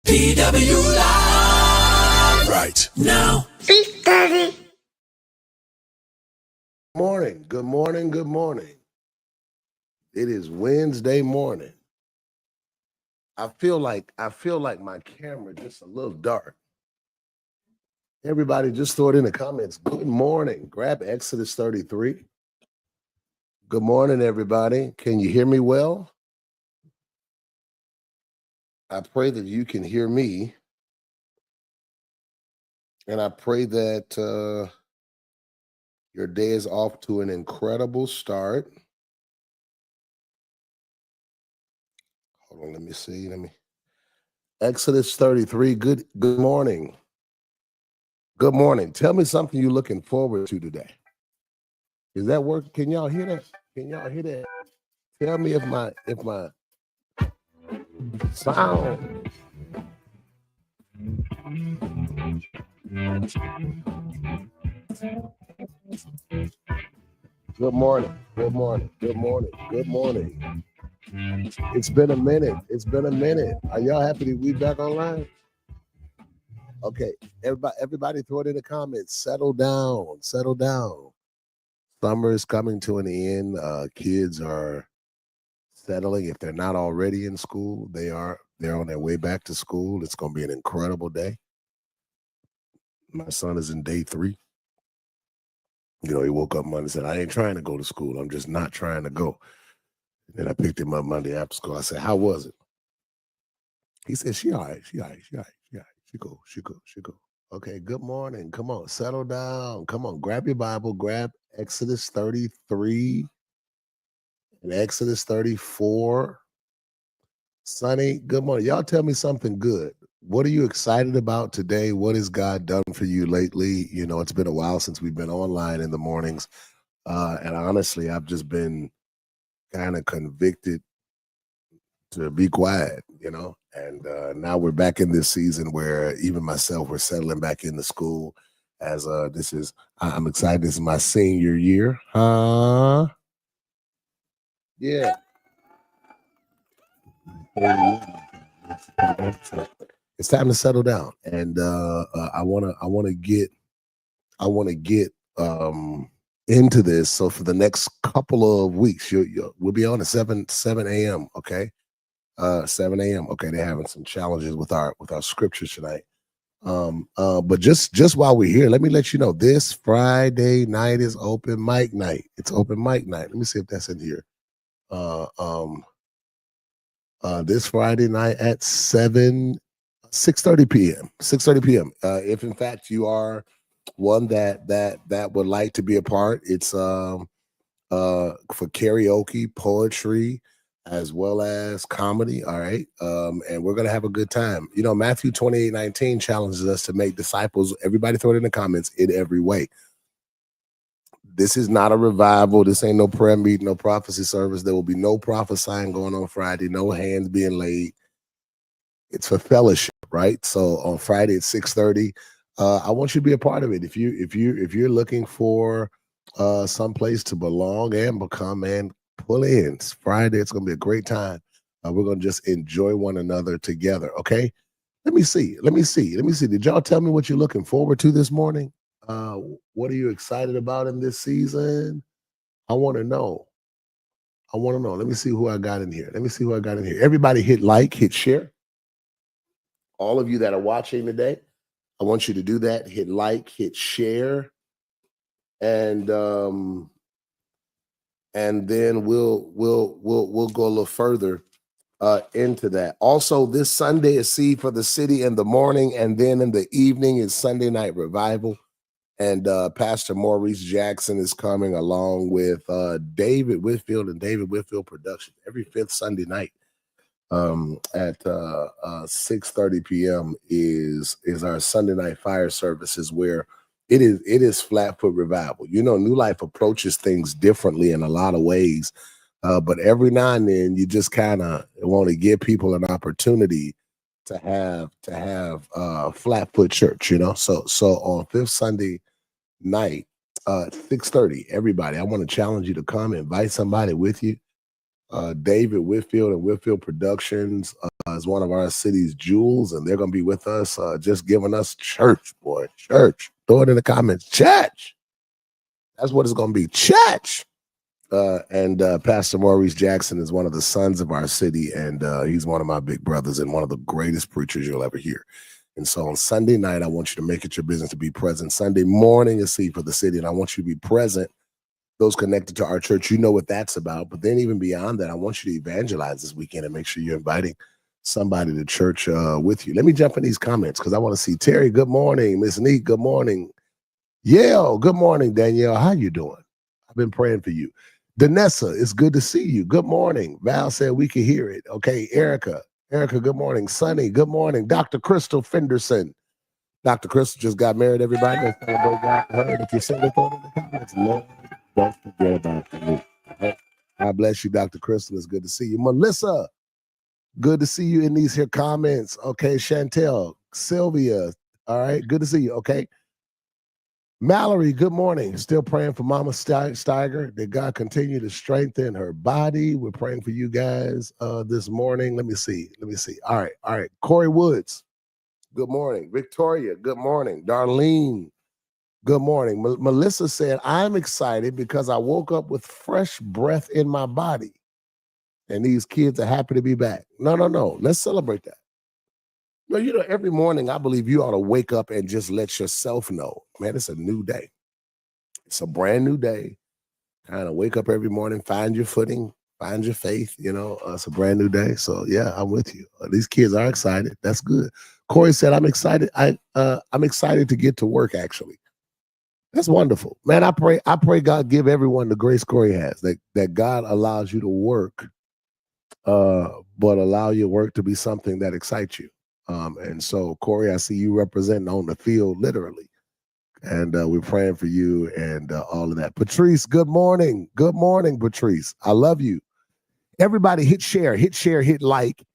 PW Live right now. Big Daddy. Morning. Good morning. Good morning. It is Wednesday morning. I feel like my camera just a little dark. Everybody just throw it in the comments. Good morning. Grab Exodus 33. Good morning, everybody. Can you hear me well? I pray that you can hear me. And I pray that your day is off to an incredible start. Hold on, let me see. Exodus 33. Good morning. Good morning. Tell me something you're looking forward to today. Is that work? Can y'all hear that? Can y'all hear that? Tell me if my sound. Good morning. Good morning. Good morning. Good morning. It's been a minute. It's been a minute. Are y'all happy that we back online? Okay. Everybody throw it in the comments. Settle down. Settle down. Summer is coming to an end. Kids are settling. If they're not already in school, they're on their way back to school. It's going to be an incredible day. My son is in day 3. He woke up Monday and said, I ain't trying to go to school. I'm just not trying to go. And then I picked him up Monday after school. I said, how was it? He said, she all right. She go. Okay, good morning. Come on, settle down. Come on, grab your Bible. Grab Exodus 33 and Exodus 34. Sonny, good morning. Y'all tell me something good. What are you excited about today? What has God done for you lately? It's been a while since we've been online in the mornings. And honestly, I've just been kind of convicted to be quiet, and now we're back in this season where even myself, we're settling back into school as I'm excited. This is my senior year. Yeah. It's time to settle down, and I want to get into this. So for the next couple of weeks, we'll be on at 7 a.m. Okay, 7 a.m. Okay, they're having some challenges with our scriptures tonight. But just while we're here, let me let you know this Friday night is open mic night. It's open mic night. Let me see if that's in here. This Friday night at 6:30 p.m. 6:30 p.m. If in fact you are one that would like to be a part, it's for karaoke, poetry, as well as comedy. All right. And we're gonna have a good time. Matthew 28:19 challenges us to make disciples. Everybody throw it in the comments, in every way. This is not a revival. This ain't no prayer meeting, no prophecy service. There will be no prophesying going on Friday, no hands being laid. It's for fellowship, right? So on Friday at 6:30, I want you to be a part of it. If you're looking for some place to belong and become and pull in, it's Friday. It's gonna be a great time. We're gonna just enjoy one another together. Okay. Let me see. Did y'all tell me what you're looking forward to this morning? What are you excited about in this season? I want to know. Let me see who I got in here. Everybody hit like, hit share. All of you that are watching today, I want you to do that. Hit like, hit share, and then we'll go a little further into that. Also, this Sunday is Seed for the City in the morning, and then in the evening is Sunday Night Revival. And Pastor Maurice Jackson is coming along with David Whitfield and David Whitfield Productions every 5th Sunday night at 6:30 p.m. is our Sunday night fire services, where it is Flatfoot Revival. New Life approaches things differently in a lot of ways, but every now and then you just kind of want to give people an opportunity to have Flatfoot Church. So on 5th Sunday night, 6:30, everybody, I want to challenge you to come, invite somebody with you. David Whitfield and Whitfield Productions is one of our city's jewels, and they're going to be with us, just giving us church, boy. Church. Throw it in the comments. Church. That's what it's going to be. Church. And Pastor Maurice Jackson is one of the sons of our city, and he's one of my big brothers and one of the greatest preachers you'll ever hear. And so on Sunday night, I want you to make it your business to be present. Sunday morning is Seed for the City, and I want you to be present. Those connected to our church, you know what that's about. But then even beyond that, I want you to evangelize this weekend and make sure you're inviting somebody to church with you. Let me jump in these comments because I want to see Terry. Good morning. Miss Neat. Good morning. Yale. Good morning, Danielle. How you doing? I've been praying for you. Danessa, it's good to see you. Good morning. Val said we can hear it. Okay, Erica, good morning. Sunny, good morning. Dr. Crystal Fenderson. Dr. Crystal just got married, everybody. Let's celebrate God for her. If you said it, throw it in the comments. Lord, don't forget about me. God bless you, Dr. Crystal. It's good to see you. Melissa, good to see you in these here comments. Okay, Chantel, Sylvia, all right, good to see you. Okay. Mallory, good morning. Still praying for Mama Steiger, that God continue to strengthen her body. We're praying for you guys this morning. Let me see. All right. Corey Woods, good morning. Victoria, good morning. Darlene, good morning. Melissa said, I'm excited because I woke up with fresh breath in my body. And these kids are happy to be back. No. Let's celebrate that. No, every morning I believe you ought to wake up and just let yourself know, man, it's a new day. It's a brand new day. Kind of wake up every morning, find your footing, find your faith. It's a brand new day. So yeah, I'm with you. These kids are excited. That's good. Corey said, I'm excited. I'm excited to get to work, actually. That's wonderful. Man, I pray God give everyone the grace Corey has, that God allows you to work, but allow your work to be something that excites you. And so, Corey, I see you representing on the field, literally. And we're praying for you and all of that. Patrice, good morning. Good morning, Patrice. I love you. Everybody hit share, hit like,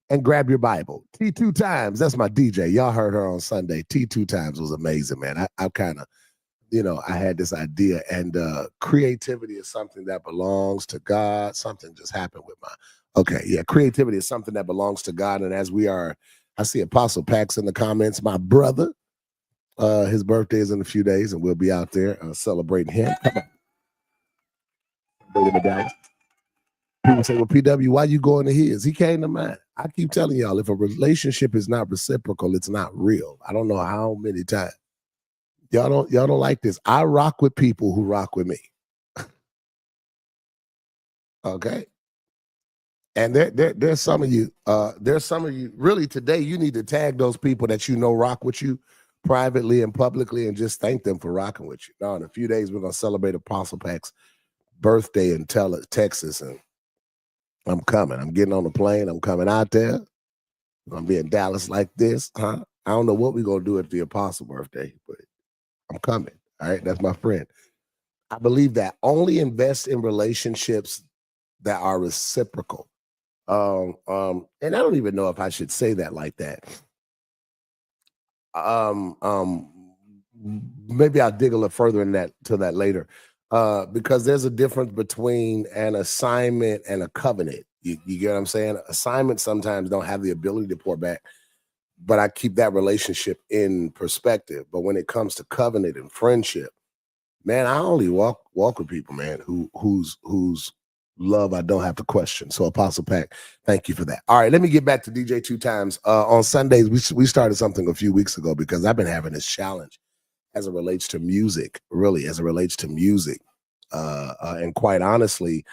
and grab your Bible. T2 Times, that's my DJ. Y'all heard her on Sunday. T2 Times was amazing, man. I kind of, I had this idea. And creativity is something that belongs to God. Something just happened with creativity is something that belongs to God. And as I see Apostle Pax in the comments, my brother. His birthday is in a few days, and we'll be out there celebrating him. Come on. People say, well, PW, why you going to his? He came to mine. I keep telling y'all, if a relationship is not reciprocal, it's not real. I don't know how many times. Y'all don't like this. I rock with people who rock with me. Okay. And there's some of you, really today, you need to tag those people that rock with you privately and publicly and just thank them for rocking with you. Now, in a few days, we're going to celebrate Apostle Pack's birthday in Texas, and I'm coming. I'm getting on the plane. I'm coming out there. I'm going to be in Dallas like this. I don't know what we're going to do at the Apostle birthday, but I'm coming. All right, that's my friend. I believe that only invest in relationships that are reciprocal. And I don't even know if I should say that like that. Maybe I'll dig a little further to that later. Because there's a difference between an assignment and a covenant. You get what I'm saying? Assignments sometimes don't have the ability to pour back, but I keep that relationship in perspective. But when it comes to covenant and friendship, man, I only walk with people, man, whose love I don't have to question. So Apostle Pack, thank you for that. All right, let me get back to DJ 2 Times. On Sundays, we started something a few weeks ago because I've been having this challenge as it relates to music, and quite honestly,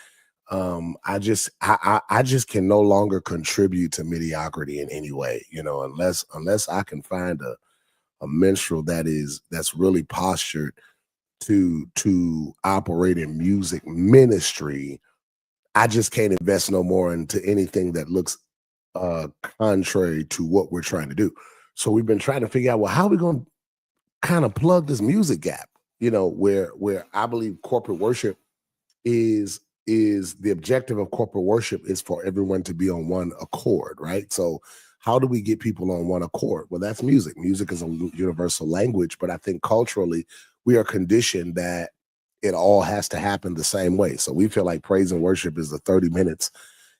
I just can no longer contribute to mediocrity in any way, unless I can find a minstrel that's really postured to operate in music ministry. I just can't invest no more into anything that looks contrary to what we're trying to do. So we've been trying to figure out, well, how are we going to kind of plug this music gap, where I believe corporate worship is the objective of corporate worship is for everyone to be on one accord, right? So how do we get people on one accord? Well, that's music. Music is a universal language, but I think culturally we are conditioned that it all has to happen the same way. So we feel like praise and worship is the 30 minutes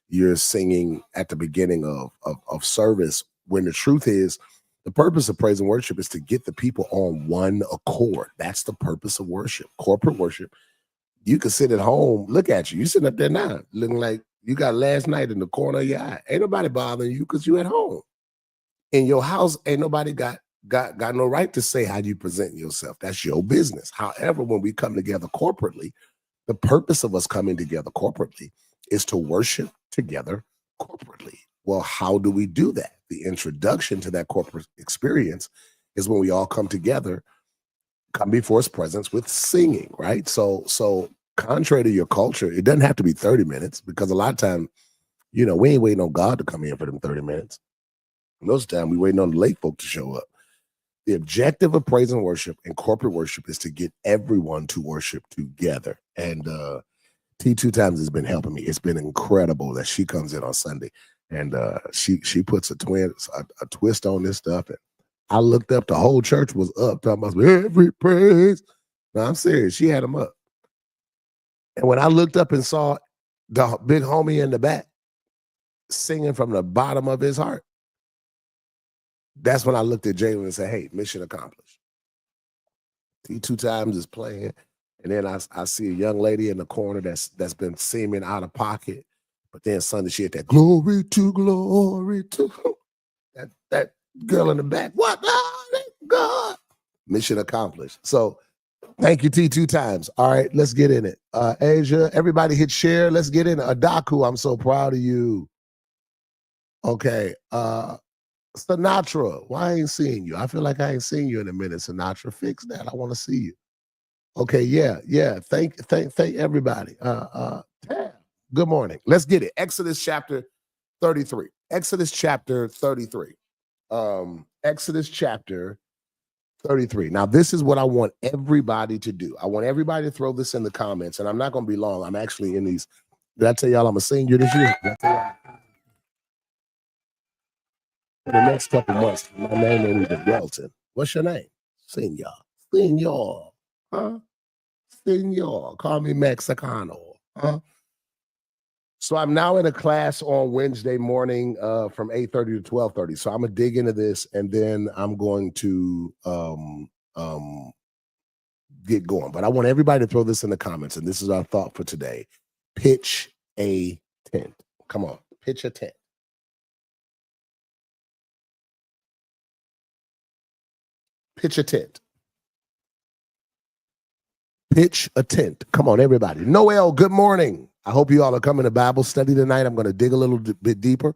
you're singing at the beginning of service, when the truth is the purpose of praise and worship is to get the people on one accord. That's the purpose of worship, corporate worship. You can sit at home, look at you. You sitting up there now looking like you got last night in the corner of your eye. Ain't nobody bothering you because you at home. In your house, ain't nobody got no right to say how you present yourself. That's your business. However, when we come together corporately, the purpose of us coming together corporately is to worship together corporately. Well, how do we do that? The introduction to that corporate experience is when we all come together, come before his presence with singing, right? So contrary to your culture, it doesn't have to be 30 minutes, because a lot of time, we ain't waiting on God to come in for them 30 minutes. Most of the time, we waiting on the late folk to show up. The objective of praise and worship and corporate worship is to get everyone to worship together. And T2 Times has been helping me. It's been incredible that she comes in on Sunday, and she puts a twist on this stuff. And I looked up, the whole church was up talking about every praise. No, I'm serious. She had them up. And when I looked up and saw the big homie in the back singing from the bottom of his heart, that's when I looked at Jalen and said, hey, mission accomplished. T2 Times is playing. And then I see a young lady in the corner that's been seeming out of pocket. But then Sunday she had that glory to that girl in the back. What? Oh, God. Mission accomplished. So thank you, T2 Times. All right, let's get in it. Asia, everybody hit share. Let's get in it. Adaku, I'm so proud of you. Okay. Sinatra, why I ain't seeing you? I feel like I ain't seen you in a minute, Sinatra. Fix that. I want to see you. Okay, yeah. Thank everybody. Good morning. Let's get it. Exodus chapter 33. Exodus chapter 33. Exodus chapter 33. Now, this is what I want everybody to do. I want everybody to throw this in the comments, and I'm not going to be long. I'm actually in these. Did I tell y'all I'm a senior this year? Did I tell y'all? For the next couple months, my name is Welton. What's your name? Senor. Huh? Senor. Call me Mexicano. Huh? So I'm now in a class on Wednesday morning from 8:30 to 12:30. So I'm gonna dig into this, and then I'm going to get going. But I want everybody to throw this in the comments, and this is our thought for today. Pitch a tent. Come on, pitch a tent. Pitch a tent. Pitch a tent. Come on, everybody. Noel, good morning. I hope you all are coming to Bible study tonight. I'm going to dig a little bit deeper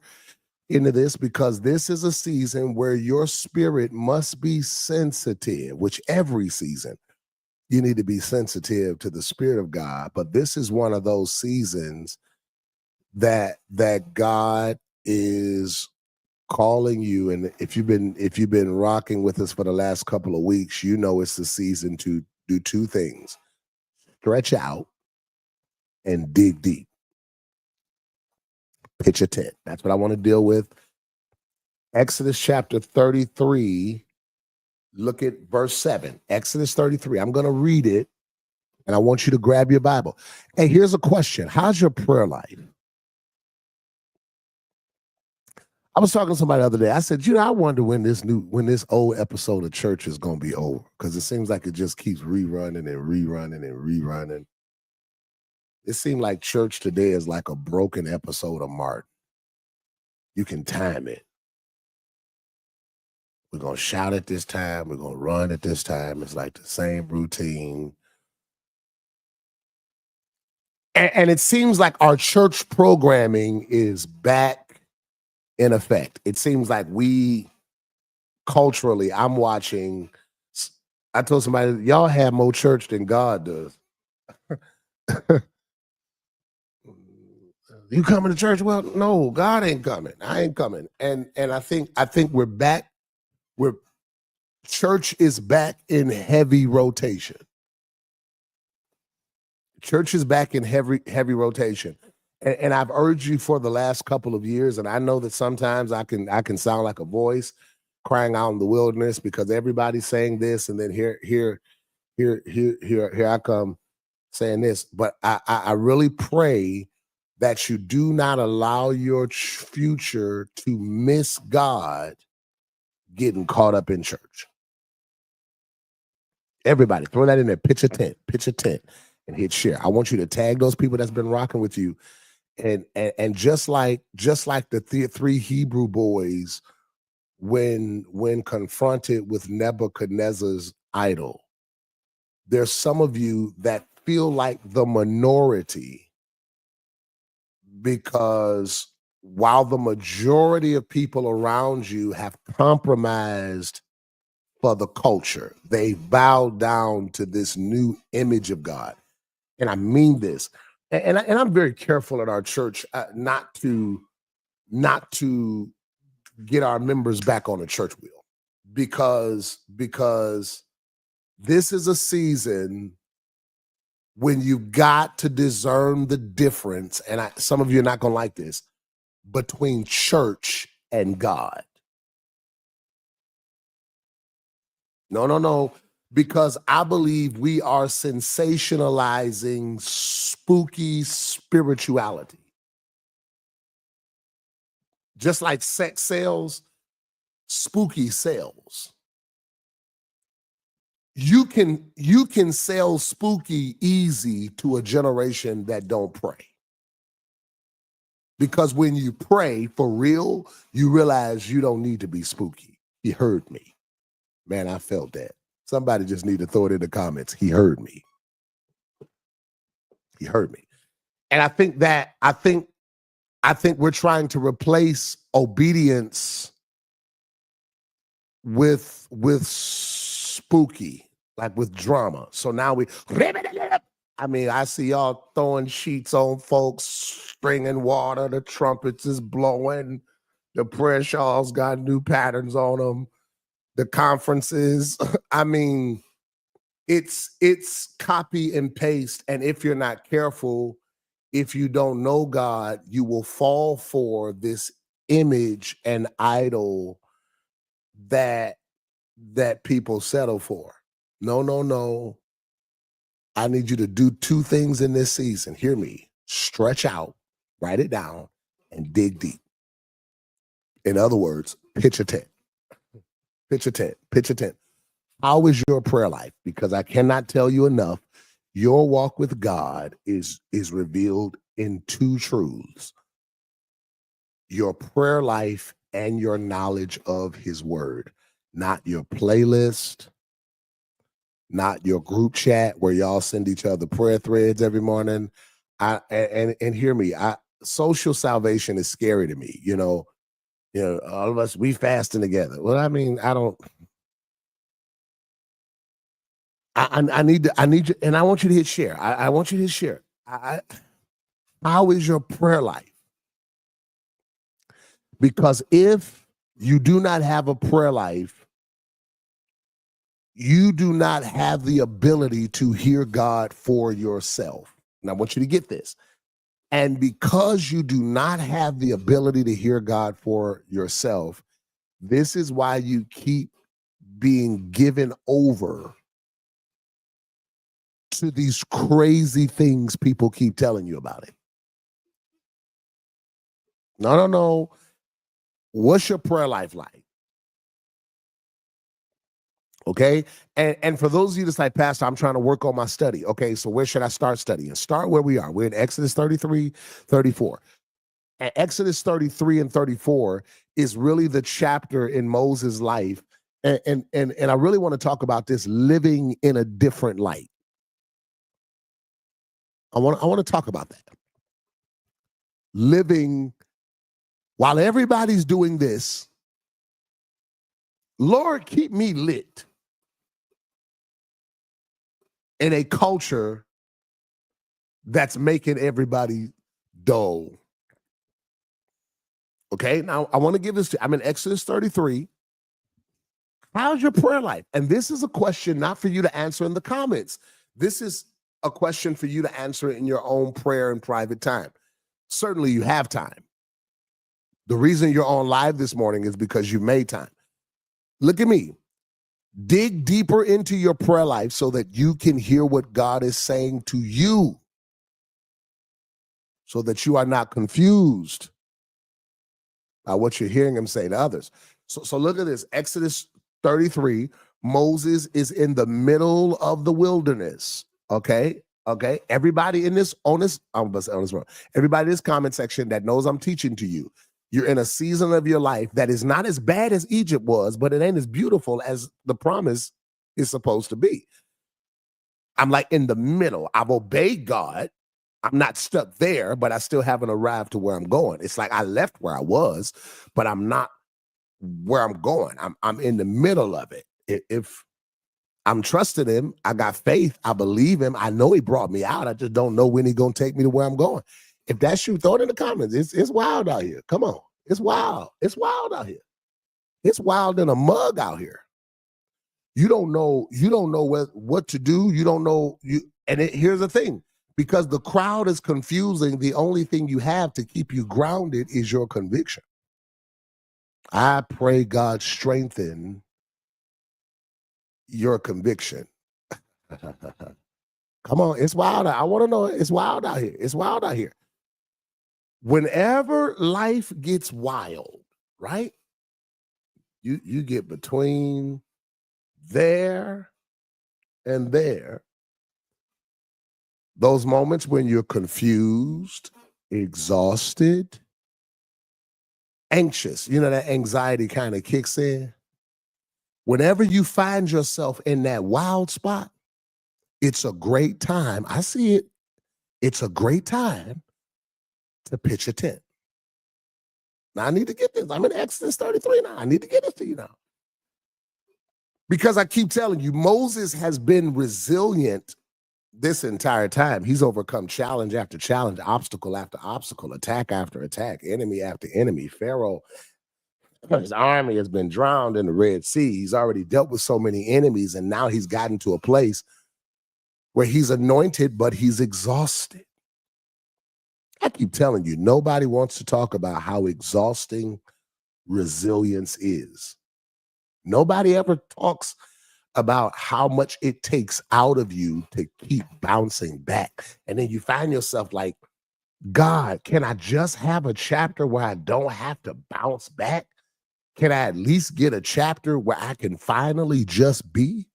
into this, because this is a season where your spirit must be sensitive, which every season you need to be sensitive to the Spirit of God. But this is one of those seasons that God is calling you. And if you've been rocking with us for the last couple of weeks, you know it's the season to do two things: stretch out and dig deep. Pitch a tent. That's what I want to deal with. Exodus chapter 33. Look at verse 7. Exodus 33. I'm going to read it, and I want you to grab your Bible. Hey, here's a question. How's your prayer life? I was talking to somebody the other day. I said, I wonder when this old episode of church is going to be over, because it seems like it just keeps rerunning and rerunning and rerunning. It seemed like church today is like a broken episode of Martin. You can time it. We're going to shout at this time. We're going to run at this time. It's like the same routine. And it seems like our church programming is back in effect. It seems like culturally, I'm watching. I told somebody, y'all have more church than God does. You coming to church? Well, no, God ain't coming. I ain't coming. And I think we're back. Church is back in heavy rotation. Church is back in heavy rotation. And I've urged you for the last couple of years, and I know that sometimes I can sound like a voice crying out in the wilderness, because everybody's saying this, and then here I come saying this, but I really pray that you do not allow your future to miss God getting caught up in church. Everybody, throw that in there. Pitch a tent, and hit share. I want you to tag those people that's been rocking with you, and just like the three Hebrew boys when confronted with Nebuchadnezzar's idol. There's some of you that feel like the minority because while the majority of people around you have compromised for the culture, they bow down to this new image of God. And I mean this. And I'm very careful at our church not to get our members back on the church wheel because this is a season when you got to discern the difference, and some of you are not going to like this, between church and God. No, because I believe we are sensationalizing spooky spirituality. Just like sex sells, spooky sells. You can sell spooky easy to a generation that don't pray. Because when you pray for real, you realize you don't need to be spooky. He heard me. Man, I felt that. Somebody just need to throw it in the comments. He heard me. He heard me. And I think we're trying to replace obedience with spooky, like with drama. So now I see y'all throwing sheets on folks, stringing water, the trumpets is blowing, the prayer shawls got new patterns on them, the conferences. I mean, it's copy and paste. And if you're not careful, if you don't know God, you will fall for this image and idol that people settle for. No. I need you to do two things in this season. Hear me. Stretch out, write it down, and dig deep. In other words, pitch a tent. Pitch a tent. How is your prayer life? Because I cannot tell you enough. Your walk with God is revealed in two truths: your prayer life and your knowledge of his word, not your playlist, not your group chat where y'all send each other prayer threads every morning. And hear me, social salvation is scary to me. You know, all of us, we fasting together. Well, I mean, I need you, and I want you to hit share. I want you to hit share. How is your prayer life? Because if you do not have a prayer life, you do not have the ability to hear God for yourself. And I want you to get this. And because you do not have the ability to hear God for yourself, this is why you keep being given over to these crazy things people keep telling you about it. No. What's your prayer life like? Okay. And for those of you that's like, Pastor, I'm trying to work on my study. Okay. So where should I start studying? Start where we are. We're in Exodus 33, 34. And Exodus 33 and 34 is really the chapter in Moses' life. And I really want to talk about this living in a different light. I want to talk about that. Living while everybody's doing this, Lord, keep me lit in a culture that's making everybody dull. Okay, now I want to give this to, I'm in Exodus 33. How's your prayer life? And this is a question not for you to answer in the comments. This is a question for you to answer in your own prayer and private time. Certainly you have time. The reason you're on live this morning is because you made time. Look at me. Dig deeper into your prayer life so that you can hear what God is saying to you, so that you are not confused by what you're hearing him say to others. So look at this. Exodus 33, Moses is in the middle of the wilderness. Okay. Everybody in this on this everybody in this comment section that knows I'm teaching to you, you're in a season of your life that is not as bad as Egypt was, but it ain't as beautiful as the promise is supposed to be. I'm like in the middle. I've obeyed God. I'm not stuck there, but I still haven't arrived to where I'm going. It's like I left where I was, but I'm not where I'm going. I'm in the middle of it. If I'm trusting him, I got faith, I believe him. I know he brought me out. I just don't know when he's gonna take me to where I'm going. If that's you, throw it in the comments. It's wild out here. Come on. It's wild. It's wild out here. It's wild in a mug out here. You don't know what to do. You don't know here's the thing. Because the crowd is confusing, the only thing you have to keep you grounded is your conviction. I pray God strengthen your conviction. Come on, it's wild. I want to know. It's wild out here. It's wild out here. Whenever life gets wild, right? You get between there and there. Those moments when you're confused, exhausted, anxious, that anxiety kind of kicks in. Whenever you find yourself in that wild spot, it's a great time. I see it. It's a great time to pitch a tent. Now I need to get this. I'm in Exodus 33 now. I need to get it to you now. Because I keep telling you, Moses has been resilient this entire time. He's overcome challenge after challenge, obstacle after obstacle, attack after attack, enemy after enemy. Pharaoh, his army has been drowned in the Red Sea. He's already dealt with so many enemies, and now he's gotten to a place where he's anointed, but he's exhausted. I keep telling you, nobody wants to talk about how exhausting resilience is. Nobody ever talks about how much it takes out of you to keep bouncing back. And then you find yourself like, God, can I just have a chapter where I don't have to bounce back? Can I at least get a chapter where I can finally just be?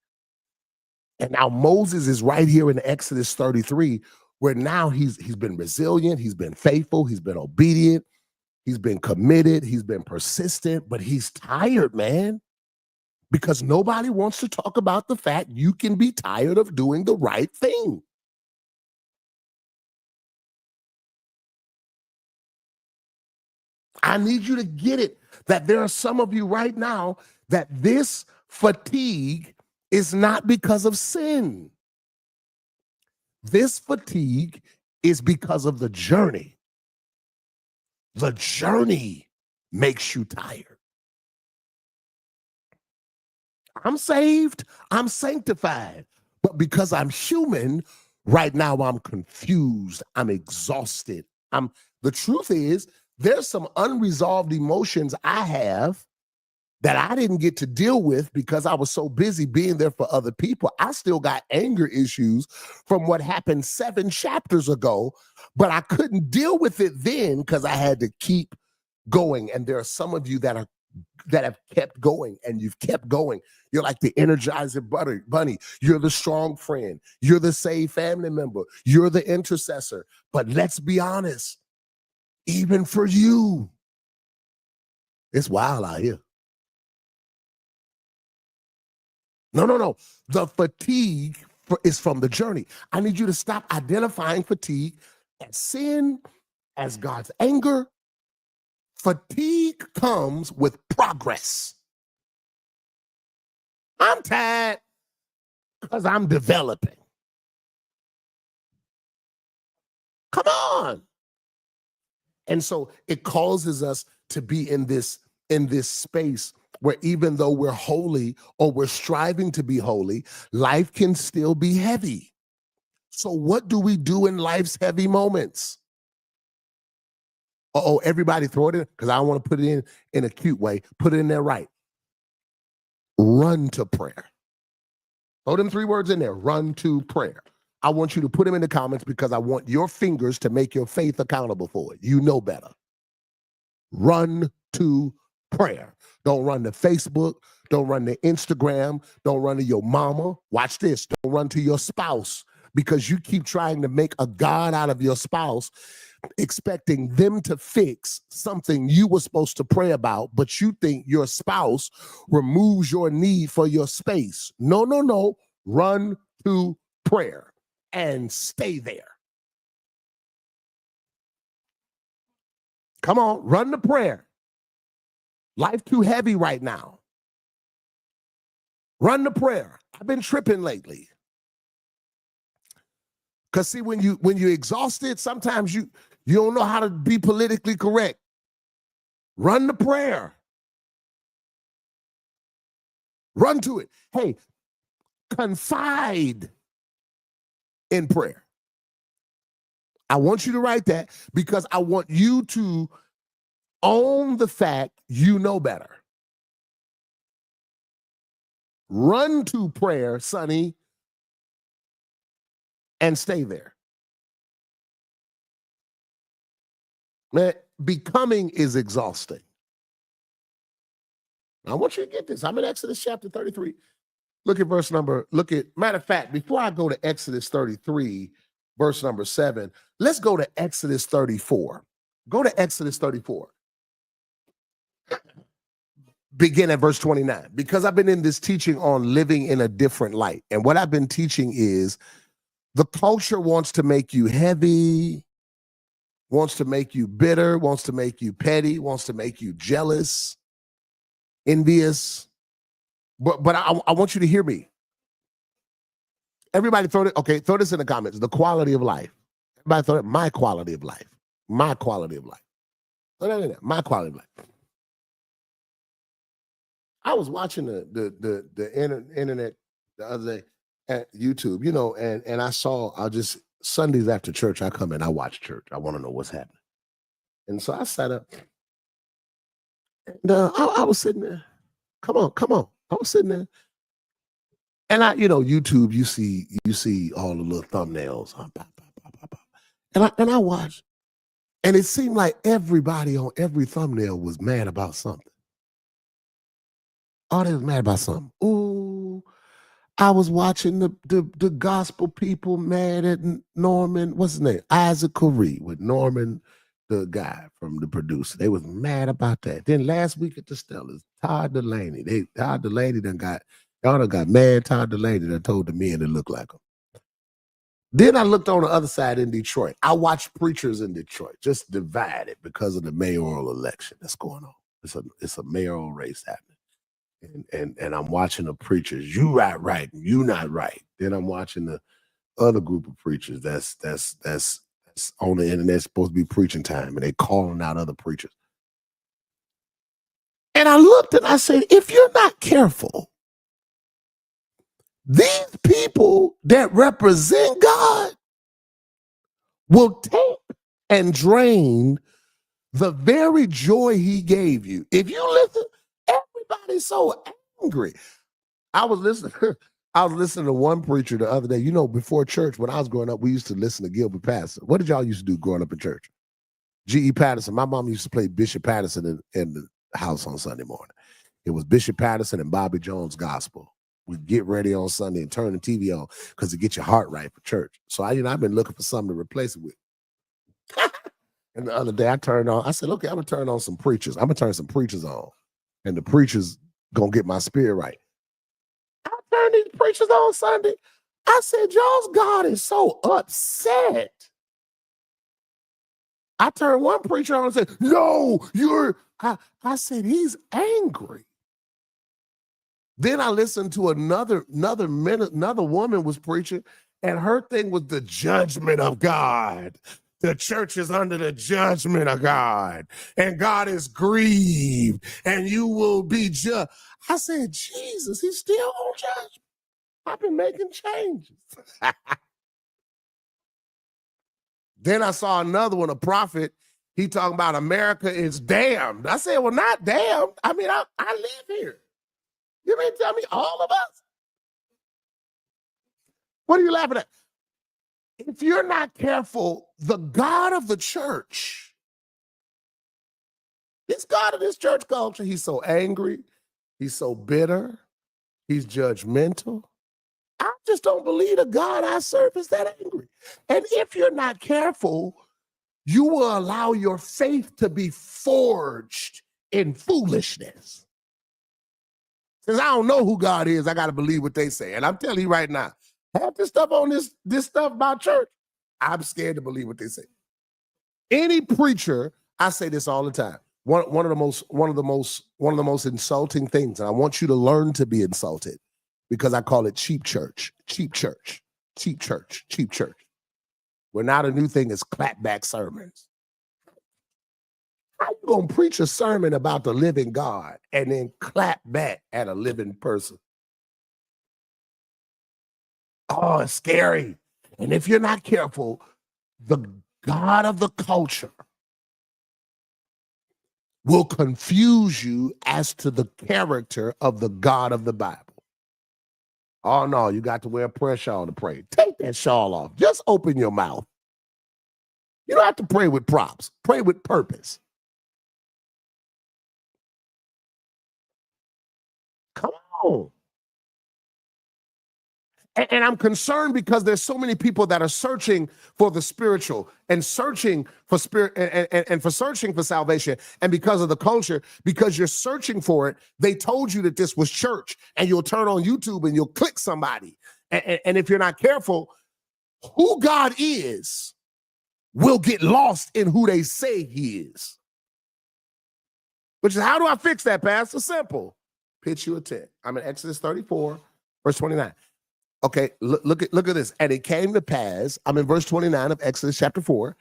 And now Moses is right here in Exodus 33, where now he's been resilient, he's been faithful, he's been obedient, he's been committed, he's been persistent, but he's tired, man. Because nobody wants to talk about the fact you can be tired of doing the right thing. I need you to get it, that there are some of you right now that this fatigue is not because of sin. This fatigue is because of the journey. The journey makes you tired. I'm saved, I'm sanctified, but because I'm human, right now I'm confused, I'm exhausted. The truth is, there's some unresolved emotions I have that I didn't get to deal with because I was so busy being there for other people. I still got anger issues from what happened 7 chapters ago, but I couldn't deal with it then because I had to keep going. And there are some of you that have kept going, and you've kept going. You're like the Energizer Bunny. You're the strong friend. You're the saved family member. You're the intercessor. But let's be honest, even for you, it's wild out here. No. The fatigue is from the journey. I need you to stop identifying fatigue as sin, as God's anger. Fatigue comes with progress. I'm tired because I'm developing. Come on. And so it causes us to be in this space where even though we're holy or we're striving to be holy, life can still be heavy. So what do we do in life's heavy moments? Everybody throw it in, because I want to put it in a cute way. Put it in there right. run to prayer. Throw them 3 words in there, run to prayer. I want you to put them in the comments because I want your fingers to make your faith accountable for it. You know better. Run to prayer. Don't run to Facebook. Don't run to Instagram. Don't run to your mama. Watch this. Don't run to your spouse because you keep trying to make a God out of your spouse, expecting them to fix something you were supposed to pray about, but you think your spouse removes your need for your space. No, no, no. Run to prayer and stay there. Come on, run to prayer. Life too heavy right now. Run to prayer. I've been tripping lately. Because see, when you're exhausted, sometimes you don't know how to be politically correct. Run to prayer. Run to it. Hey, confide in prayer. I want you to write that because I want you to own the fact you know better. Run to prayer, Sonny, and stay there. Man, becoming is exhausting. I want you to get this. I'm in Exodus chapter 33. Look at matter of fact, before I go to Exodus 33, verse number 7, let's go to Exodus 34. Go to Exodus 34. Begin at verse 29, because I've been in this teaching on living in a different light. And what I've been teaching is the culture wants to make you heavy, wants to make you bitter, wants to make you petty, wants to make you jealous, envious. But I want you to hear me. Everybody throw this in the comments. The quality of life. Everybody throw it, my quality of life. My quality of life. Throw that in there, my quality of life. I was watching the internet the other day at YouTube, and I saw, Sundays after church, I come in, I watch church. I want to know what's happening. And so I sat up, and I was sitting there. Come on. I was sitting there. And YouTube, you see all the little thumbnails. And I watched. And it seemed like everybody on every thumbnail was mad about something. Oh, they was mad about something. Ooh, I was watching the gospel people mad at Norman, what's his name? Isaac Corey with Norman, the guy from the producer. They was mad about that. Then last week at the Stellars, Todd Delaney. Todd Delaney y'all done got mad. Todd Delaney done told the men to look like him. Then I looked on the other side in Detroit. I watched preachers in Detroit just divided because of the mayoral election that's going on. It's a mayoral race happening. And I'm watching the preachers, you right, you not right. Then I'm watching the other group of preachers that's on the internet, supposed to be preaching time, and they calling out other preachers. And I looked and I said, if you're not careful, these people that represent God will take and drain the very joy he gave you. If you listen, everybody's so angry. I was listening to one preacher the other day. Before church, when I was growing up, we used to listen to Gilbert Patterson. What did y'all used to do growing up in church? G.E. Patterson. My mom used to play Bishop Patterson in the house on Sunday morning. It was Bishop Patterson and Bobby Jones gospel. We'd get ready on Sunday and turn the TV on because it get your heart right for church. So I've been looking for something to replace it with. And the other day I said, okay, I'm gonna turn on some preachers. I'm gonna turn some preachers on. And the preachers gonna get my spirit right. I turned these preachers on Sunday. I said, y'all's God is so upset. I turned one preacher on and said, no, I said, he's angry. Then I listened to another woman was preaching, and her thing was the judgment of God. The church is under the judgment of God, and God is grieved, and you will be judged. I said, Jesus, he's still on judgment. I've been making changes. Then I saw another one, a prophet. He talking about America is damned. I said, well, not damned. I mean, I live here. You mean tell me all of us? What are you laughing at? If you're not careful, the God of the church, this God of this church culture, he's so angry, he's so bitter, he's judgmental. I just don't believe the God I serve is that angry. And if you're not careful, you will allow your faith to be forged in foolishness. Since I don't know who God is, I got to believe what they say. And I'm telling you right now, half this stuff on this stuff about church, I'm scared to believe what they say. Any preacher, I say this all the time. One of the most insulting things, and I want you to learn to be insulted, because I call it cheap church, cheap church, cheap church, cheap church. Where now the new thing is clapback sermons. How you gonna preach a sermon about the living God and then clap back at a living person? Oh, it's scary. And if you're not careful, the God of the culture will confuse you as to the character of the God of the Bible. Oh no, you got to wear a prayer shawl to pray. Take that shawl off. Just open your mouth. You don't have to pray with props. Pray with purpose. Come on. And I'm concerned because there's so many people that are searching for the spiritual and searching for spirit and for searching for salvation. And because of the culture, because you're searching for it, they told you that this was church, and you'll turn on YouTube and you'll click somebody. And if you're not careful, who God is will get lost in who they say he is. Which is, how do I fix that, Pastor? Simple. Pitch you a tent. I'm in Exodus 34, verse 29. Okay, look at this. And it came to pass, I'm in verse 29 of Exodus chapter 4,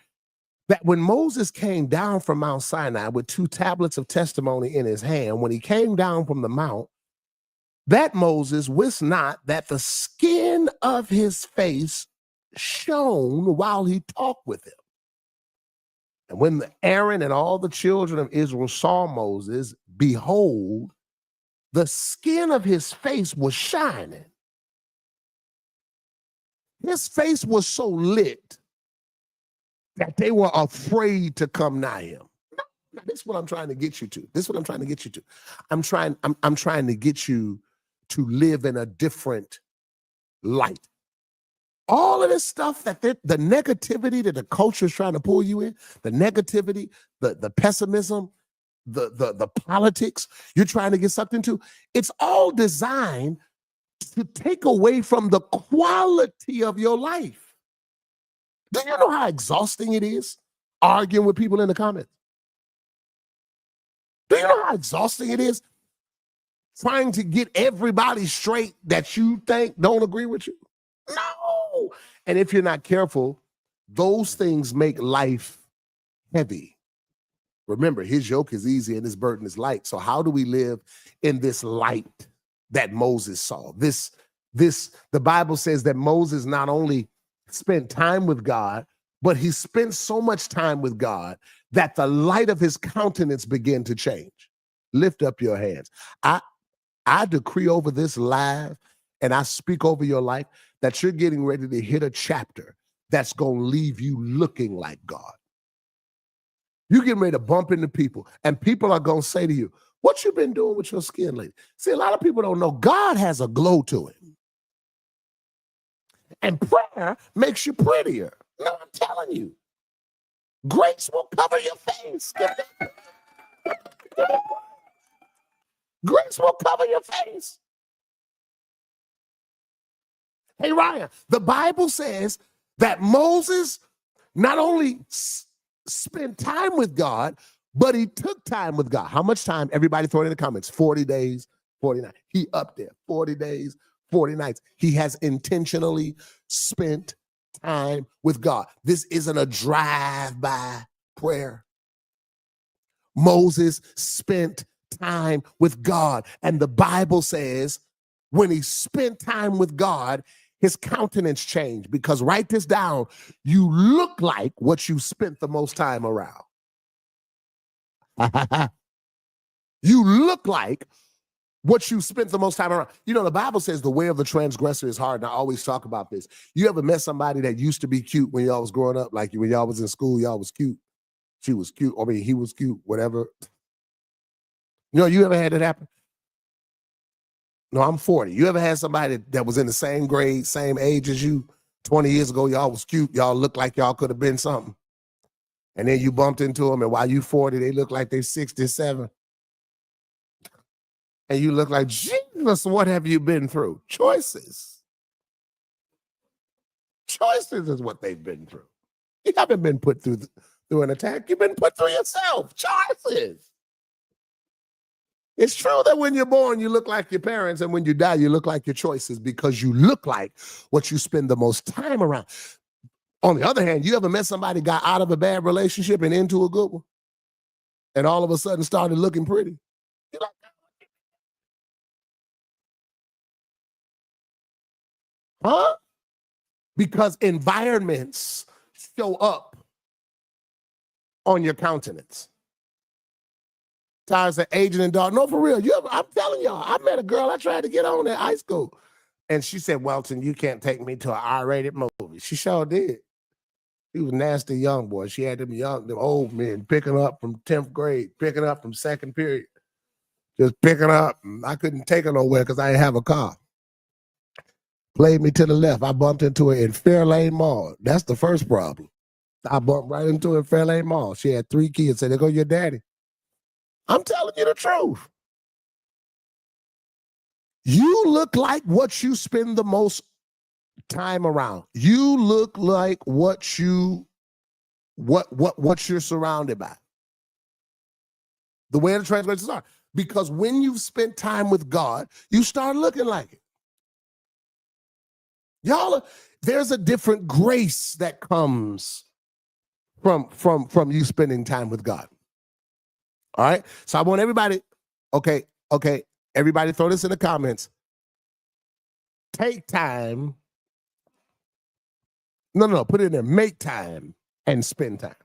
that when Moses came down from Mount Sinai with 2 tablets of testimony in his hand, when he came down from the mount, that Moses wist not that the skin of his face shone while he talked with him. And when Aaron and all the children of Israel saw Moses, behold, the skin of his face was shining. His face was so lit that they were afraid to come nigh him. Now, this is what I'm trying to get you to. This is what I'm trying to get you to. I'm trying to get you to live in a different light. All of this stuff that the negativity that the culture is trying to pull you in, the negativity, the pessimism, the politics you're trying to get sucked into, it's all designed to take away from the quality of your life. Do you know how exhausting it is arguing with people in the comments? Do you know how exhausting it is trying to get everybody straight that you think don't agree with you? No. And if you're not careful, those things make life heavy. Remember, his yoke is easy and his burden is light. So how do we live in this light that Moses saw? The Bible says that Moses not only spent time with God, but he spent so much time with God that the light of his countenance began to change. Lift up your hands. I decree over this live, and I speak over your life that you're getting ready to hit a chapter that's going to leave you looking like God. You're getting ready to bump into people, and people are going to say to you, what you been doing with your skin lately? See, a lot of people don't know God has a glow to it. And prayer makes you prettier. No, I'm telling you. Grace will cover your face. Grace will cover your face. Hey, Ryan, the Bible says that Moses not only spent time with God, but he took time with God. How much time? Everybody throw it in the comments. 40 days, 40 nights. He up there. 40 days, 40 nights. He has intentionally spent time with God. This isn't a drive-by prayer. Moses spent time with God. And the Bible says when he spent time with God, his countenance changed. Because write this down, you look like what you spent the most time around. You look like what you spent the most time around. You know, the Bible says the way of the transgressor is hard, and I always talk about this. You ever met somebody that used to be cute when y'all was growing up? Like when y'all was in school, y'all was cute. She was cute. I mean, he was cute, whatever. You know, you ever had that happen? No, I'm 40. You ever had somebody that was in the same grade, same age as you 20 years ago? Y'all was cute. Y'all looked like y'all could have been something. And then you bumped into them, and while you 40, they look like they're 67. And you look like, Jesus, what have you been through? Choices. Choices is what they've been through. You haven't been put through an attack. You've been put through yourself. Choices. It's true that when you're born, you look like your parents, and when you die, you look like your choices because you look like what you spend the most time around. On the other hand, you ever met somebody got out of a bad relationship and into a good one, and all of a sudden started looking pretty? You're like, huh? Because environments show up on your countenance. Times of aging and dark. No, for real. I'm telling y'all, I met a girl I tried to get on at high school. And she said, Welton, you can't take me to an R-rated movie. She sure did. He was a nasty young boy. She had them old men picking up from 10th grade, picking up from second period. Just picking up. I couldn't take her nowhere because I didn't have a car. Played me to the left. I bumped into her in Fairlane Mall. That's the first problem. I bumped right into her in Fairlane Mall. She had 3 kids. Said, there go your daddy. I'm telling you the truth. You look like what you spend the most time around. You look like what you're surrounded by. The way the transgressions are. Because when you've spent time with God, you start looking like it. Y'all, there's a different grace that comes from you spending time with God. All right. So I want everybody, okay, everybody throw this in the comments. Take time. No, put it in there. Make time and spend time.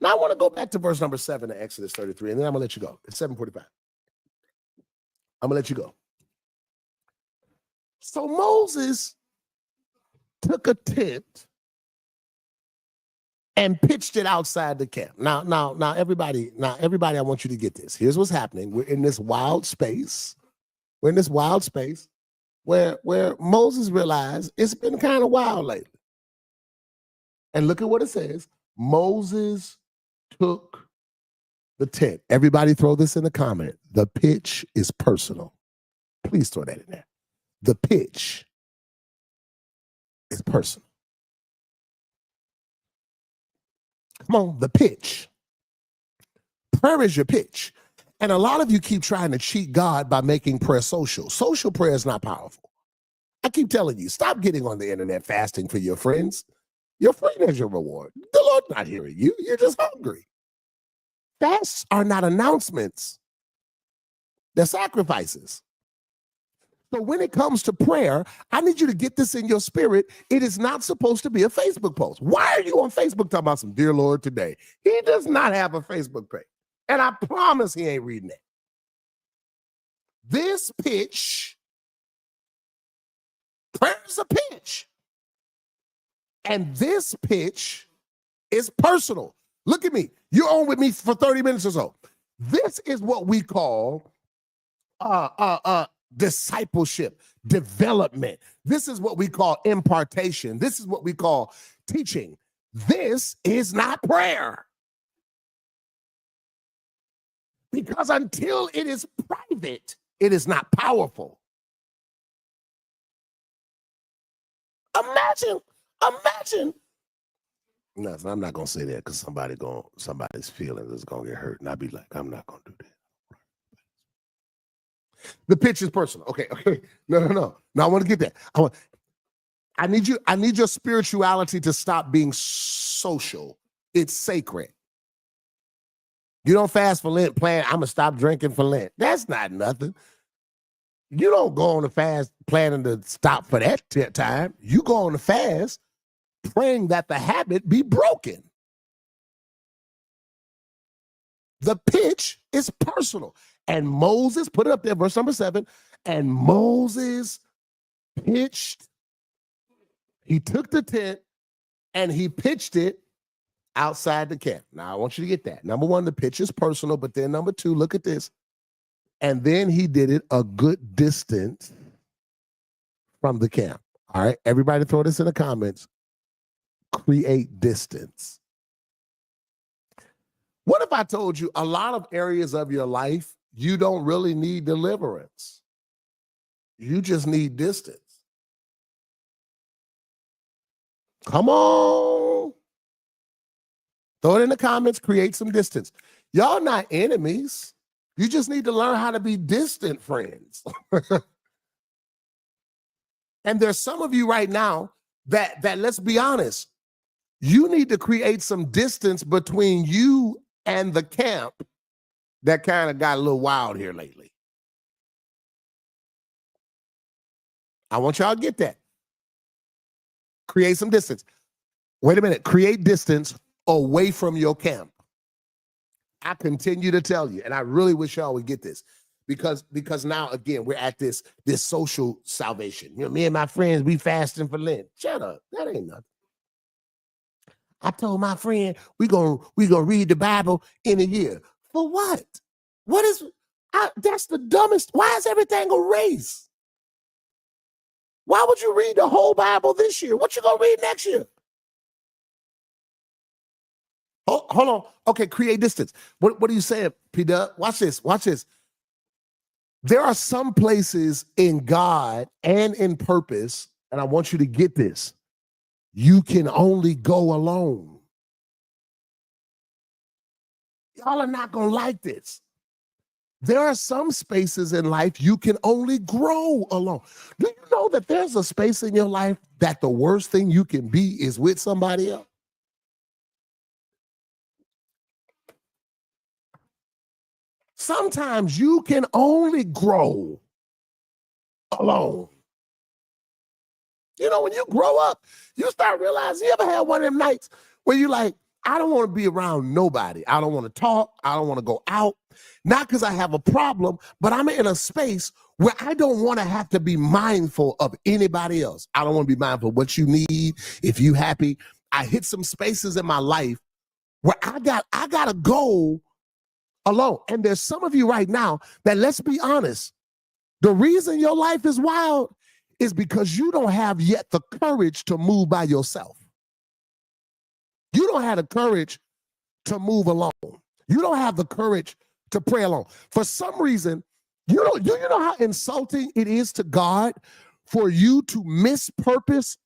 Now I want to go back to verse number 7 of Exodus 33, and then I'm going to let you go. It's 7:45. I'm going to let you go. So Moses took a tent and pitched it outside the camp. Now, everybody, I want you to get this. Here's what's happening. We're in this wild space. Where Moses realized it's been kind of wild lately. And look at what it says. Moses took the tent. Everybody throw this in the comment. The pitch is personal. Please throw that in there. The pitch is personal. Come on, the pitch. Prayer is your pitch. And a lot of you keep trying to cheat God by making prayer social. Social prayer is not powerful. I keep telling you, stop getting on the internet fasting for your friends. Your friend has your reward. The Lord's not hearing you. You're just hungry. Fasts are not announcements. They're sacrifices. So when it comes to prayer, I need you to get this in your spirit. It is not supposed to be a Facebook post. Why are you on Facebook talking about some dear Lord today? He does not have a Facebook page. And I promise he ain't reading it. This pitch, prayer is a pitch. And this pitch is personal. Look at me. You're on with me for 30 minutes or so. This is what we call discipleship, development. This is what we call impartation. This is what we call teaching. This is not prayer. Because until it is private, it is not powerful. Imagine. No, I'm not gonna say that because somebody's feelings is gonna get hurt, and I'd be like, I'm not gonna do that. The pitch is personal. Okay. No. I want to get that. I need your spirituality to stop being social. It's sacred. You don't fast for Lent, plan, I'm gonna stop drinking for Lent. That's not nothing. You don't go on a fast planning to stop for that time. You go on a fast praying that the habit be broken. The pitch is personal. And Moses, put it up there, verse number 7, and Moses pitched, he took the tent and he pitched it outside the camp. Now, I want you to get that. Number 1, the pitch is personal, but then number 2, look at this. And then he did it a good distance from the camp. All right, everybody throw this in the comments. Create distance. What if I told you a lot of areas of your life, you don't really need deliverance? You just need distance. Come on. Throw it in the comments, create some distance. Y'all not enemies. You just need to learn how to be distant friends. And there's some of you right now that let's be honest, you need to create some distance between you and the camp that kind of got a little wild here lately. I want y'all to get that. Create some distance. Wait a minute. Create distance away from your camp. I continue to tell you, and I really wish y'all would get this, because now again we're at this social salvation. You know, me and my friends, we fasting for Lent. Shut up. That ain't nothing. I told my friend we gonna read the Bible in a year. For what? What is? That's the dumbest. Why is everything a race? Why would you read the whole Bible this year? What you gonna read next year? Oh, hold on. Okay, create distance. What are you saying, P-Dub? Watch this. Watch this. There are some places in God and in purpose, and I want you to get this. You can only go alone. Y'all are not going to like this. There are some spaces in life you can only grow alone. Do you know that there's a space in your life that the worst thing you can be is with somebody else? Sometimes you can only grow alone. You know, when you grow up, you start realizing, you ever had one of them nights where you like, I don't want to be around nobody. I don't want to talk. I don't want to go out. Not because I have a problem, but I'm in a space where I don't want to have to be mindful of anybody else. I don't want to be mindful of what you need. If you happy, I hit some spaces in my life where I got to go alone. And there's some of you right now that, let's be honest, the reason your life is wild is because you don't have yet the courage to move by yourself. You don't have the courage to move alone. You don't have the courage to pray alone. For some reason, you know how insulting it is to God for you to mispurpose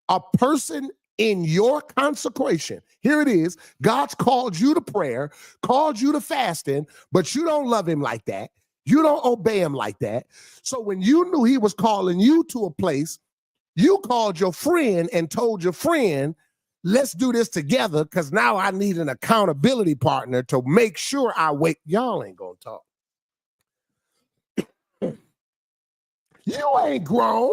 a person in your consecration. Here it is. God's called you to prayer, called you to fasting, but you don't love him like that. You don't obey him like that. So when you knew he was calling you to a place, you called your friend and told your friend, let's do this together because now I need an accountability partner to make sure I wait. Y'all ain't gonna talk. You ain't grown.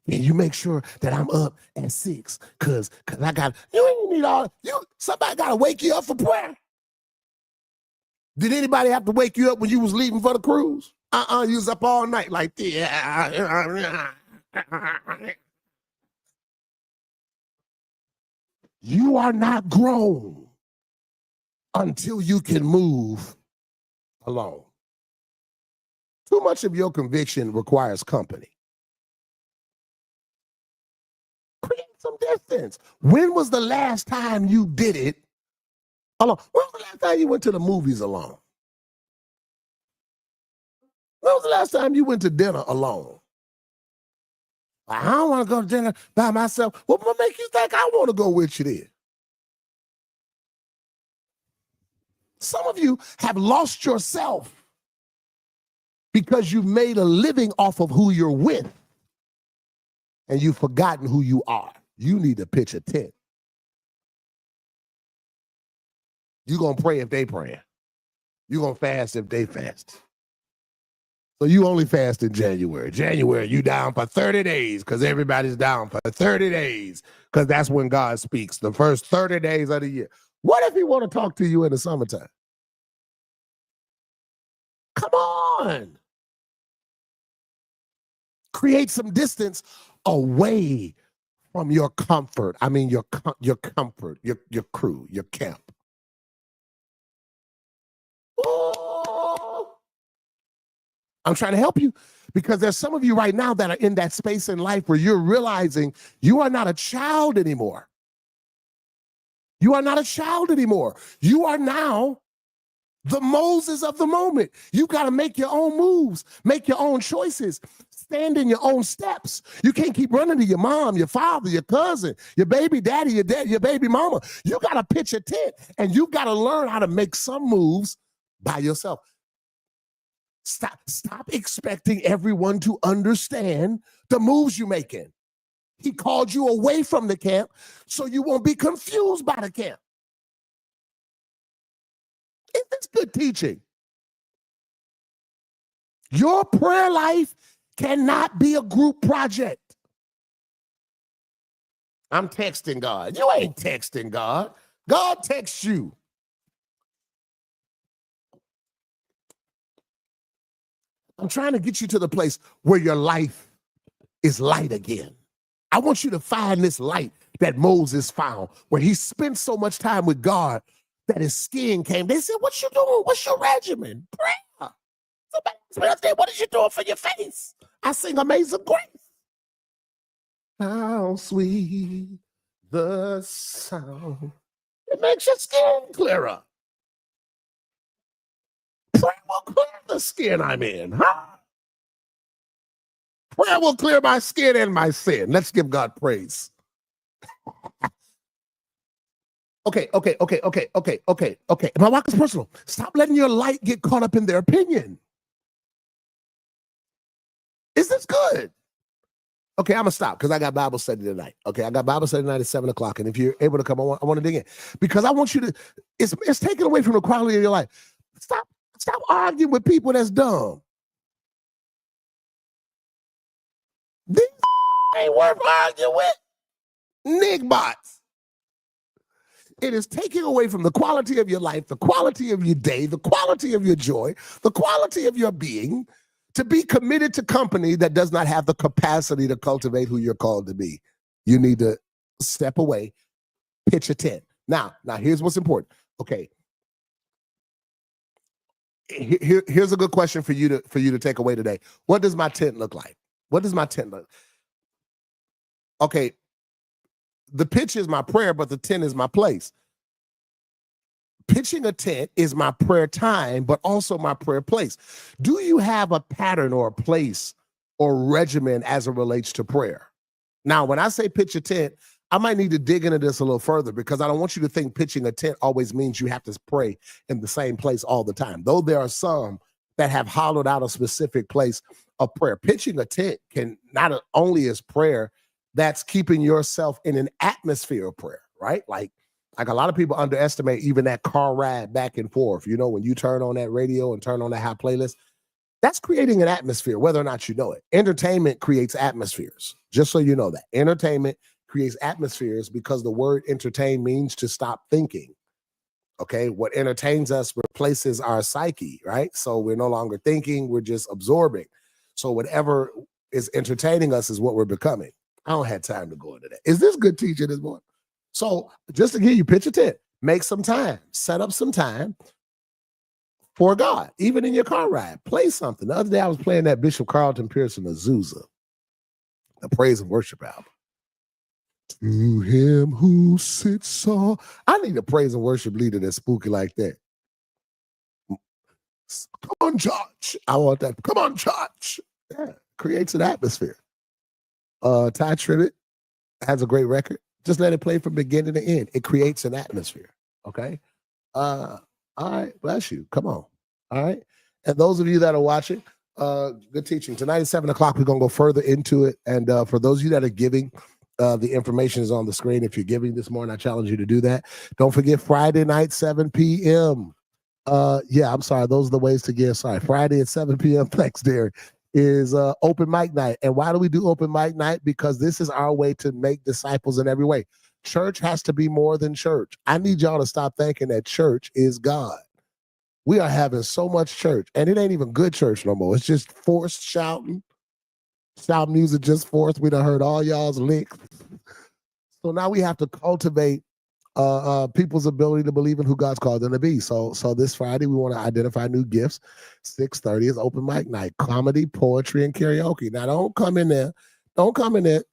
And you make sure that I'm up at 6 because I got, you ain't need somebody got to wake you up for prayer. Did anybody have to wake you up when you was leaving for the cruise? You was up all night like this. You are not grown until you can move alone. Too much of your conviction requires company. Create some distance. When was the last time you did it alone? When was the last time you went to the movies alone? When was the last time you went to dinner alone? I don't want to go to dinner by myself. What will make you think I want to go with you there? Some of you have lost yourself because you've made a living off of who you're with and you've forgotten who you are. You need to pitch a tent. You're going to pray if they praying. You're going to fast if they fast. So you only fast in January. January, you down for 30 days because everybody's down for 30 days because that's when God speaks, the first 30 days of the year. What if he want to talk to you in the summertime? Come on. Create some distance away from your comfort. I mean, your comfort, your crew, your camp. Oh. I'm trying to help you because there's some of you right now that are in that space in life where you're realizing you are not a child anymore. You are not a child anymore. You are now the Moses of the moment. You got to make your own moves, make your own choices, stand in your own steps. You can't keep running to your mom, your father, your cousin, your baby daddy, your baby mama. You got to pitch a tent and you got to learn how to make some moves by yourself. Stop expecting everyone to understand the moves you're making. He called you away from the camp so you won't be confused by the camp. Isn't this good teaching? Your prayer life cannot be a group project. I'm texting God. You ain't texting God. God texts you. I'm trying to get you to the place where your life is light again. I want you to find this light that Moses found, where he spent so much time with God that his skin came. They said, what you doing? What's your regimen? Prayer. Somebody said, what is you doing for your face? I sing Amazing Grace. How sweet the sound. It makes your skin clearer. Prayer will clear the skin I'm in, huh? Prayer will clear my skin and my sin. Let's give God praise. Okay. My walk is personal. Stop letting your light get caught up in their opinion. Is this good? Okay, I'm going to stop because I got Bible study tonight. Okay, I got Bible study tonight at 7 o'clock. And if you're able to come, I want to dig in. Because I want you to, it's taken away from the quality of your life. Stop arguing with people that's dumb. These ain't worth arguing with. Nigbots. It is taking away from the quality of your life, the quality of your day, the quality of your joy, the quality of your being, to be committed to company that does not have the capacity to cultivate who you're called to be. You need to step away, pitch a tent. Now here's what's important. Okay. Here's a good question for you to take away today. What does my tent look like? What does my tent look? Okay. The pitch is my prayer, but the tent is my place. Pitching a tent is my prayer time, but also my prayer place. Do you have a pattern or a place or regimen as it relates to prayer? Now, when I say pitch a tent, I might need to dig into this a little further because I don't want you to think pitching a tent always means you have to pray in the same place all the time. Though there are some that have hollowed out a specific place of prayer. Pitching a tent can not only is prayer, that's keeping yourself in an atmosphere of prayer, right? Like a lot of people underestimate even that car ride back and forth. You know, when you turn on that radio and turn on that high playlist, that's creating an atmosphere, whether or not you know it. Entertainment creates atmospheres, just so you know that. Entertainment creates atmospheres because the word entertain means to stop thinking. Okay, what entertains us replaces our psyche, right? So we're no longer thinking, we're just absorbing. So whatever is entertaining us is what we're becoming. I don't have time to go into that. Is this good teaching this morning? So just to give you pitch a tent, make some time, set up some time for God, even in your car ride. Play something. The other day I was playing that Bishop Carlton Pearson Azusa, the praise and worship album. To him who sits on. I need a praise and worship leader that's spooky like that. Come on, church. I want that. Come on, church. Yeah, creates an atmosphere. Ty Tribbett has a great record. Just let it play from beginning to end. It creates an atmosphere. Okay. All right. Bless you. Come on. All right. And those of you that are watching, good teaching. Tonight at 7 o'clock, we're going to go further into it. And for those of you that are giving, the information is on the screen. If you're giving this morning, I challenge you to do that. Don't forget Friday night, 7 p.m. I'm sorry. Those are the ways to give. Sorry. Friday at 7 p.m. Thanks, Derek. is open mic night. And why do we do open mic night? Because this is our way to make disciples in every way. Church has to be more than church. I need y'all to stop thinking that church is God. We are having so much church, and it ain't even good church no more. It's just forced shouting. Shout music just forced. We done heard all y'all's licks. So now we have to cultivate people's ability to believe in who God's called them to be. So this Friday, we want to identify new gifts. 6:30 is open mic night, comedy, poetry, and karaoke. Now, don't come in there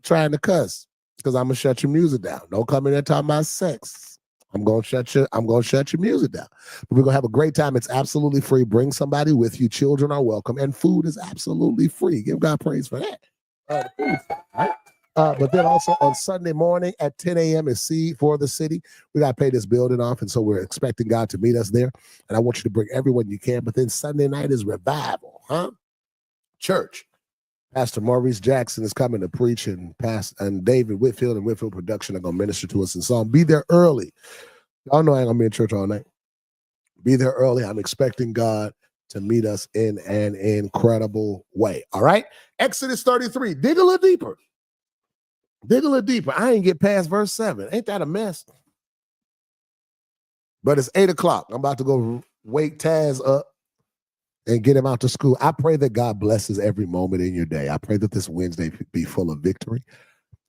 trying to cuss, because I'm gonna shut your music down. Don't come in there talking about sex. I'm gonna shut your music down. But we're gonna have a great time. It's absolutely free. Bring somebody with you. Children are welcome, and food is absolutely free. Give God praise for that. Right? But then also on Sunday morning at 10 a.m. is Seed for the City. We got to pay this building off, and so we're expecting God to meet us there. And I want you to bring everyone you can. But then Sunday night is revival, church. Pastor Maurice Jackson is coming to preach, and David Whitfield and Whitfield Production are going to minister to us in song. Be there early. Y'all know I ain't going to be in church all night. Be there early. I'm expecting God to meet us in an incredible way. All right? Exodus 33. Dig a little deeper. Dig a little deeper. I ain't get past verse 7. Ain't that a mess? But it's 8 o'clock. I'm about to go wake Taz up and get him out to school. I pray that God blesses every moment in your day. I pray that this Wednesday be full of victory.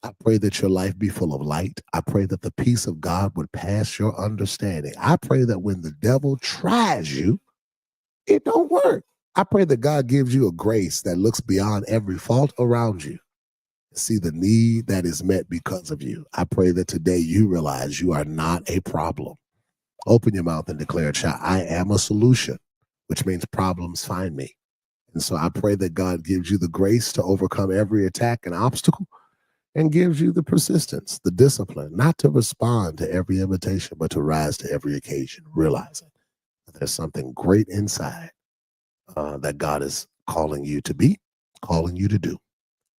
I pray that your life be full of light. I pray that the peace of God would pass your understanding. I pray that when the devil tries you, it don't work. I pray that God gives you a grace that looks beyond every fault around you. See the need that is met because of you. I pray that today you realize you are not a problem. Open your mouth and declare, child, I am a solution, which means problems find me. And so I pray that God gives you the grace to overcome every attack and obstacle, and gives you the persistence, the discipline, not to respond to every invitation, but to rise to every occasion, realizing that there's something great inside that God is calling you to be, calling you to do,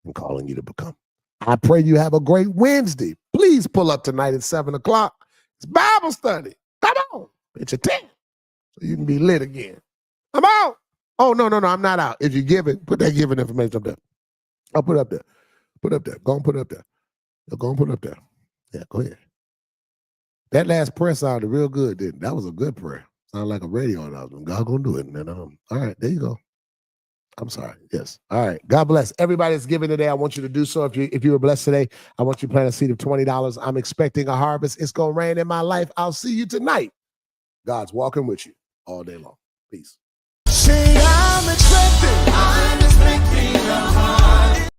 and calling you to become. I pray you have a great Wednesday. Please pull up tonight at 7 o'clock. It's Bible study. Come on. It's a 10. So you can be lit again. I'm out. Oh, no, I'm not out. If you give it, put that giving information up there. I'll put it up there. Put it up there. Go and put it up there. Go and put it up there. Yeah, go ahead. That last prayer sounded real good, didn't it? That was a good prayer. Sounded like a radio announcement. God gonna do it. And all right, there you go. I'm sorry. Yes. All right. God bless. Everybody that's giving today, I want you to do so. If you were blessed today, I want you to plant a seed of $20. I'm expecting a harvest. It's going to rain in my life. I'll see you tonight. God's walking with you all day long. Peace. Say I'm expecting a harvest.